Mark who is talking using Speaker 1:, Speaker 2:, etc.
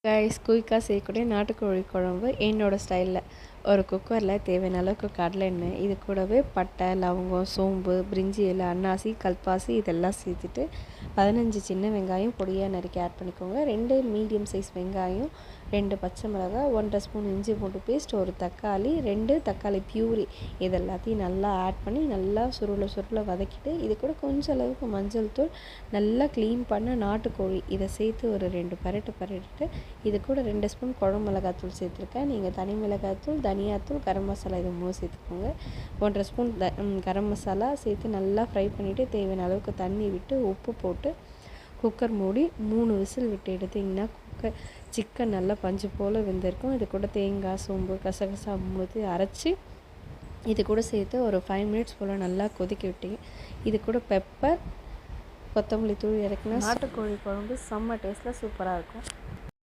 Speaker 1: Guys குயிக்காக செய்யக்கூடிய நாட்டுக்கோழி குழம்பு என்னோடய ஸ்டைலில் ஒரு குக்கரில் தேவையான அளவுக்கு கடலை எண்ணெய், இது கூடவே பட்டை, லவங்கம், சோம்பு, பிரிஞ்சி இலை, அன்னாசி, கல்பாசி இதெல்லாம் சேர்த்துட்டு 15 சின்ன வெங்காயம் பொடியாக நறுக்கி ஆட் பண்ணிக்கோங்க. 2 மீடியம் சைஸ் வெங்காயம், 2 பச்சை மிளகாய், 1.5 ஸ்பூன் இஞ்சி பூண்டு பேஸ்ட், ஒரு தக்காளி, 2 தக்காளி பியூரி இது எல்லாத்தையும் நல்லா ஆட் பண்ணி நல்லா சுருளை வதக்கிட்டு இது கூட கொஞ்சம் அளவுக்கு மஞ்சள் தூள், நல்லா க்ளீன் பண்ண நாட்டுக்கோழி இதை சேர்த்து ஒரு 2 பரட்டிட்டு இது கூட 2 ஸ்பூன் குழம்பு மிளகாத்தூள் சேர்த்துருக்கேன். நீங்கள் தனி மிளகாத்தூள், தனியாத்தூள், கரம் மசாலா இது 3 சேர்த்துக்கோங்க. 1.5 ஸ்பூன் கரம் மசாலா சேர்த்து நல்லா ஃப்ரை பண்ணிவிட்டு தேவையான அளவுக்கு தண்ணி விட்டு உப்பு போட்டு குக்கர் மூடி 3 விசில் விட்டு எடுத்திங்கன்னா சிக்கன் நல்லா பஞ்சு போல் வெந்திருக்கும். இது கூட தேங்காய், சோம்பு, கசகசா 3 அரைச்சி இது கூட சேர்த்து ஒரு 5 மினிட்ஸ் போல் நல்லா கொதிக்க விட்டீங்க. இது கூட பெப்பர், கொத்தமல்லி தூள் இறக்குனா நாட்டுக்கோழி குழம்பு செம்ம டேஸ்ட்டில் சூப்பராக இருக்கும்.